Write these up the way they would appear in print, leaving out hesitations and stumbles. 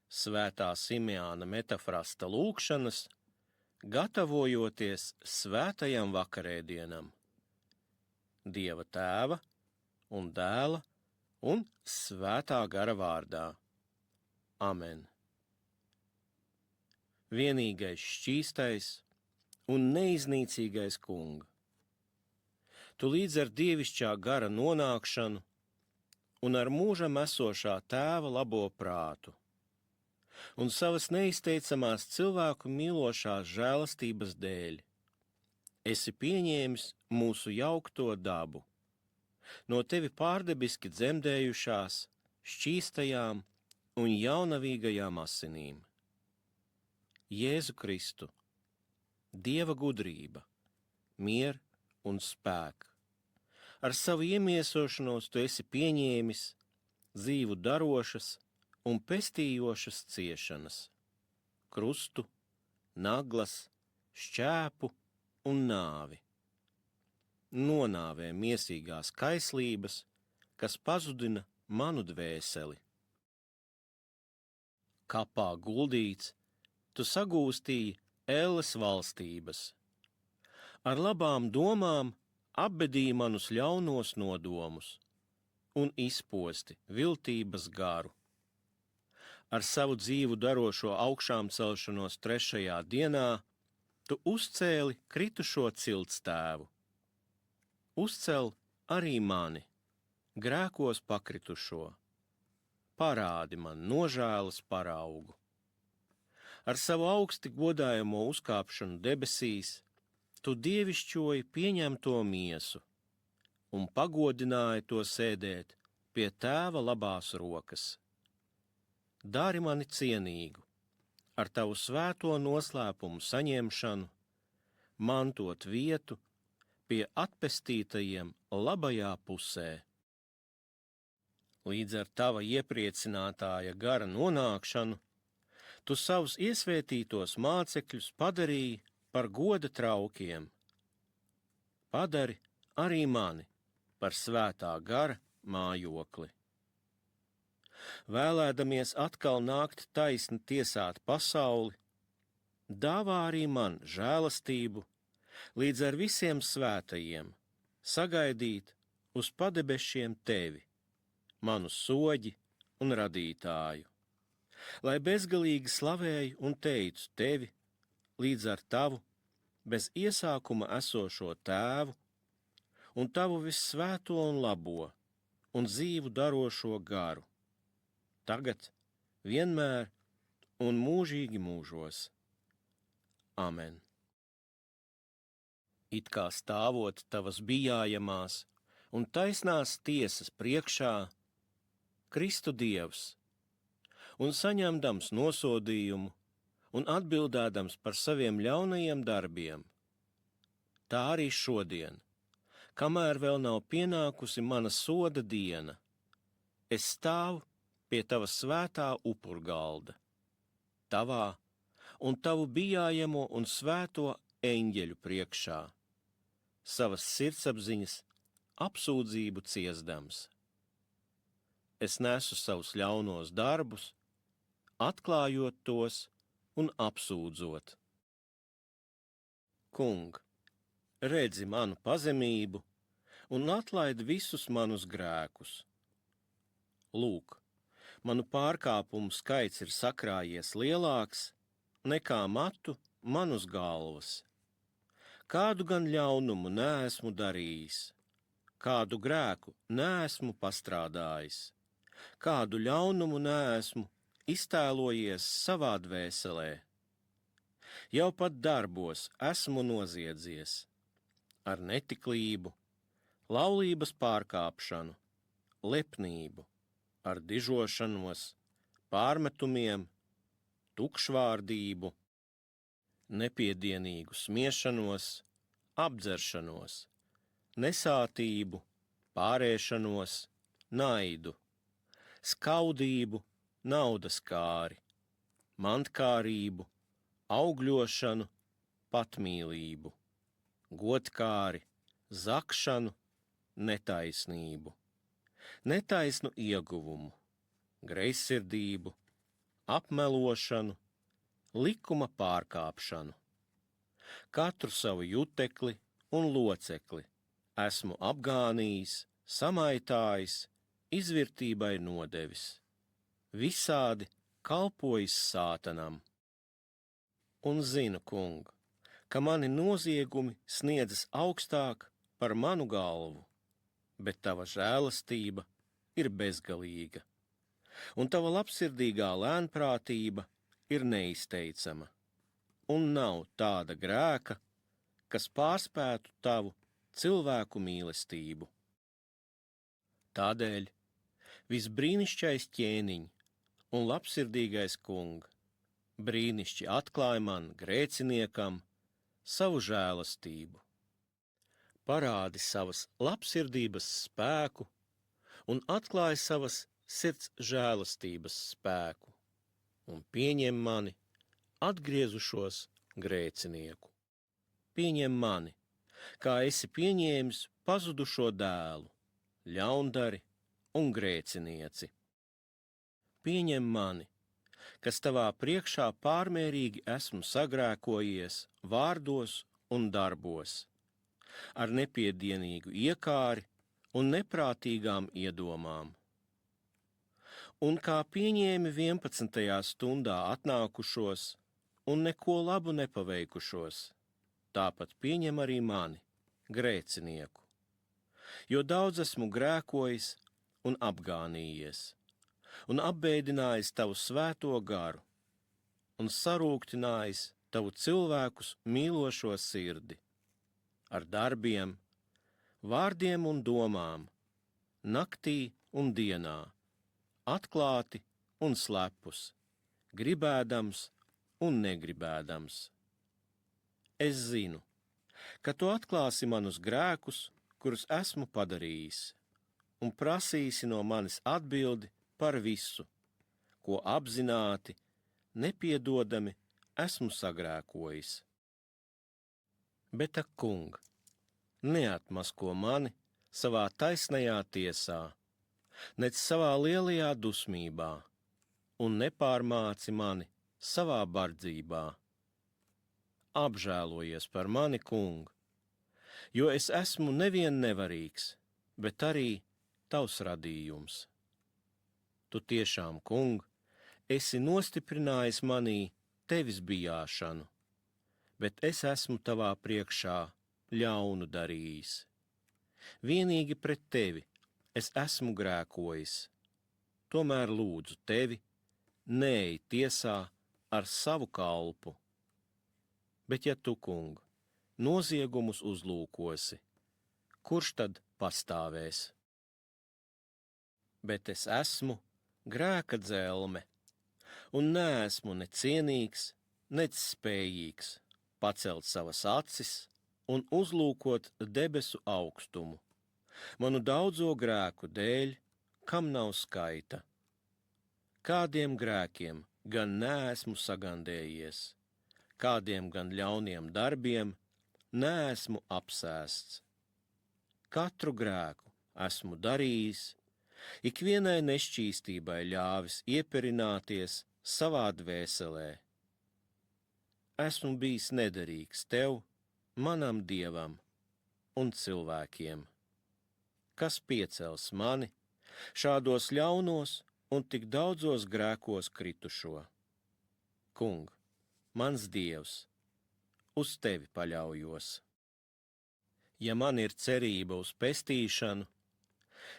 Svētā Simeāna metafrasta lūgšanas, gatavojoties svētajam vakarēdienam. Dieva Tēva un Dēla un Svētā gara vārdā. Amen. Vienīgais šķīstais un neiznīcīgais Kunga, Tu līdz ar dievišķā gara nonākšanu un ar mūžam esošā Tēva labo prātu un savas neizteicamās cilvēku mīlošās žēlastības dēļ esi pieņēmis mūsu jaukto dabu, no tevi pārdebiski dzemdējušās, šķīstajām un jaunavīgajām asinīm. Jēzu Kristu, Dieva gudrība, mier un spēku. Ar savu iemiesošanos tu esi pieņēmis dzīvu darošas un pestījošas ciešanas, krustu, naglas, šķēpu un nāvi. Nonāvē miesīgās kaislības, kas pazudina manu dvēseli. Kapā guldīts, tu sagūstīji elles valstības. Ar labām domām apbedīji manus ļaunos nodomus un izposti viltības garu. Ar savu dzīvu darošo augšām celšanos 3. dienā tu uzcēli kritušo ciltstēvu. Uzcel arī mani, grēkos pakritušo. Parādi man nožēlas paraugu. Ar savu augsti godājamo uzkāpšanu debesīs tu dievišķoji pieņemto miesu un pagodināji to sēdēt pie Tēva labās rokas. Dari mani cienīgu, ar tavu svēto noslēpumu saņemšanu, mantot vietu pie atpestītajiem labajā pusē. Līdz ar tava iepriecinātāja gara nonākšanu, tu savus iesvētītos mācekļus padarīji par goda traukiem. Padari arī mani par svētā gara mājokli. Vēlēdamies atkal nākt taisni tiesāt pasauli, dāvā arī man žēlastību, līdz ar visiem svētajiem sagaidīt uz padebešiem tevi, manu soģi un radītāju, lai bezgalīgi slavēju un teicu tevi līdz ar tavu bez iesākuma esošo Tēvu un tavu vissvēto un labo un dzīvu darošo garu, tagad, vienmēr un mūžīgi mūžos. Amen. It kā stāvot tavas bijājamās un taisnās tiesas priekšā, Kristu Dievs, un saņemdams nosodījumu un atbildēdams par saviem ļaunajiem darbiem, tā arī šodien, kamēr vēl nav pienākusi mana soda diena, es stāvu pie tava svētā upurgalda, tavā un tavu bijājamo un svēto eņģeļu priekšā, savas sirdsapziņas apsūdzību ciesdams. Es nesu savus ļaunos darbus, atklājot tos un apsūdzot. Kung, redzi manu pazemību un atlaid visus manus grēkus. Lūk, manu pārkāpumu skaits ir sakrājies lielāks nekā matu manus galvas. Kādu gan ļaunumu neesmu darījis, kādu grēku neesmu pastrādājis, kādu ļaunumu neesmu iztēlojies savā dvēselē. Jau pat darbos esmu noziedzies, ar netiklību, laulības pārkāpšanu, lepnību, ar dižošanos, pārmetumiem, tukšvārdību, nepiedienīgu smiešanos, apdzeršanos, nesātību, pārēšanos, naidu, skaudību, naudas kāri, mantkārību, augļošanu, patmīlību, godkāri, zakšanu, netaisnību, netaisnu ieguvumu, greizsirdību, apmelošanu, likuma pārkāpšanu. Katru savu jutekli un locekli esmu apgānījis, samaitājis, izvirtībai nodevis, visādi kalpojis sātanam. Un zinu, kungu, ka mani noziegumi sniedzas augstāk par manu galvu, bet tava žēlastība ir bezgalīga, un tava labsirdīgā lēnprātība ir neizteicama, un nav tāda grēka, kas pārspētu tavu cilvēku mīlestību. Tādēļ visbrīnišķais ķēniņ un labsirdīgais kunga, brīnišķi atklāj man, grēciniekam, savu žēlastību. Parādi savas labsirdības spēku un atklāj savas sirds žēlastības spēku un pieņem mani, atgriezušos grēcinieku. Pieņem mani, kā esi pieņēmis pazudušo dēlu, ļaundari un grēcinieci. Pieņem mani, kas tavā priekšā pārmērīgi esmu sagrēkojies vārdos un darbos, ar nepiedienīgu iekāri un neprātīgām iedomām. Un kā pieņēmi 11. stundā atnākušos un neko labu nepaveikušos, tāpat pieņem arī mani, grēcinieku, jo daudz esmu grēkojis un apgānījies, un apbēdinājis tavu svēto garu, un sarūktinājis tavu cilvēkus mīlošo sirdi, ar darbiem, vārdiem un domām, naktī un dienā, atklāti un slepus, gribēdams un negribēdams. Es zinu, ka tu atklāsi manus grēkus, kurus esmu padarījis, un prasīsi no manis atbildi par visu, ko apzināti, nepiedodami esmu sagrēkojis. Bet, ak, kung, neatmasko mani savā taisnajā tiesā, nec savā lielajā dusmībā, un nepārmāci mani savā bardzībā. Apžēlojies par mani, kung, jo es esmu nevien nevarīgs, bet arī tavs radījums. Tu tiešām, kung, esi nostiprinājis manī tevis bijāšanu, bet es esmu tavā priekšā ļaunu darījis. Vienīgi pret tevi es esmu grēkojis, tomēr lūdzu tevi, neej tiesā ar savu kalpu. Bet ja tu, kung, noziegumus uzlūkosi, kurš tad pastāvēs? Bet es esmu grēka dzelme, un neesmu ne cienīgs, nec spējīgs pacelt savas acis un uzlūkot debesu augstumu, manu daudzo grēku dēļ, kam nav skaita. Kādiem grēkiem gan neesmu sagandējies, kādiem gan ļauniem darbiem neesmu apsēsts. Katru grēku esmu darījis, ikvienai nešķīstībai ļāvis ieperināties savā dvēselē. Esmu bijis nederīgs tev, manam Dievam un cilvēkiem. Kas piecels mani šādos ļaunos un tik daudzos grēkos kritušo? Kung, mans Dievs, uz tevi paļaujos. Ja man ir cerība uz pestīšanu,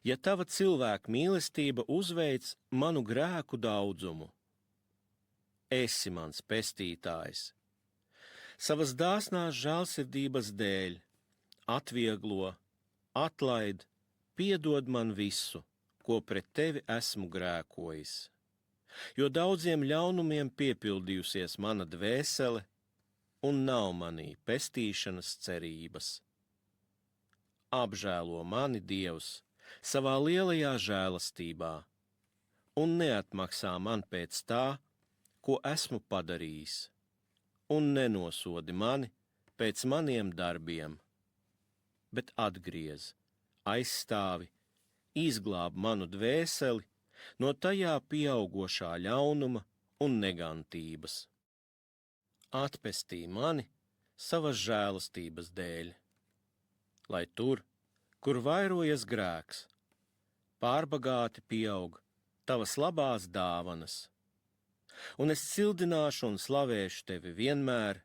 ja tava cilvēka mīlestība uzveic manu grēku daudzumu, esi mans pestītājs. Savas dāsnās žēlsirdības dēļ atvieglo, atlaid, piedod man visu, ko pret tevi esmu grēkojis. Jo daudziem ļaunumiem piepildījusies mana dvēsele, un nav manī pestīšanas cerības. Apžēlo mani, Dievs, savā lielajā žēlastībā, un neatmaksā man pēc tā, ko esmu padarījis, un nenosodi mani pēc maniem darbiem, bet atgriez, aizstāvi, izglāb manu dvēseli no tajā pieaugošā ļaunuma un negantības. Atpestī mani savas žēlastības dēļ, lai tur, kur vairojas grēks, pārbagāti pieaug tavas labās dāvanas, un es cildināšu un slavēšu tevi vienmēr,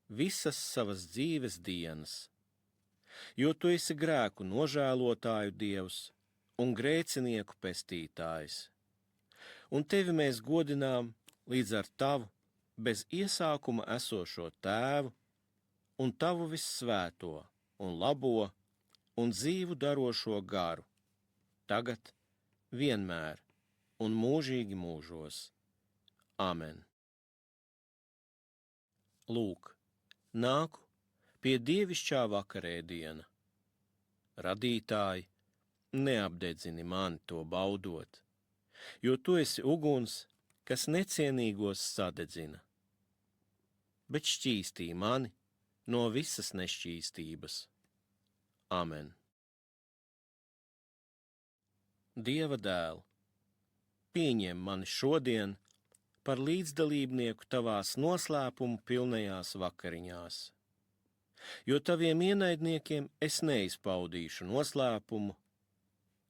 visas savas dzīves dienas, jo tu esi grēku nožēlotāju Dievs un grēcinieku pestītājs, un tevi mēs godinām līdz ar tavu bez iesākuma esošo tēvu un tavu vissvēto un labo un dzīvu darošo garu, tagad, vienmēr un mūžīgi mūžos. Amen. Lūk, nāku pie dievišķā vakarēdiena. Radītāji, neapdedzini mani to baudot, jo tu esi uguns, kas necienīgos sadedzina, bet šķīstī mani no visas nešķīstības. Amen. Dieva dēl, pieņem mani šodien par līdzdalībnieku tavās noslēpumu pilnajās vakariņās, jo taviem ienaidniekiem es neizpaudīšu noslēpumu,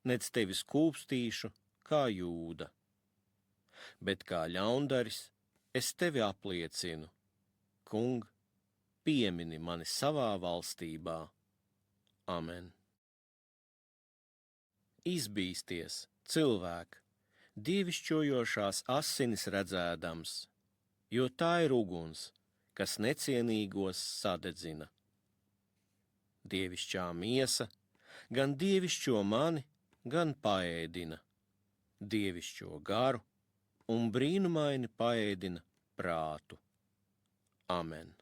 nec tevi skūpstīšu kā Jūda, bet kā ļaundaris es tevi apliecinu, Kung, piemini mani savā valstībā. Amen. Izbīsties, cilvēk, dievišķojošās asinis redzēdams, jo tā ir uguns, kas necienīgos sadedzina. Dievišķā miesa gan dievišķo mani, gan paēdina, dievišķo garu un brīnumaini paēdina prātu. Amen.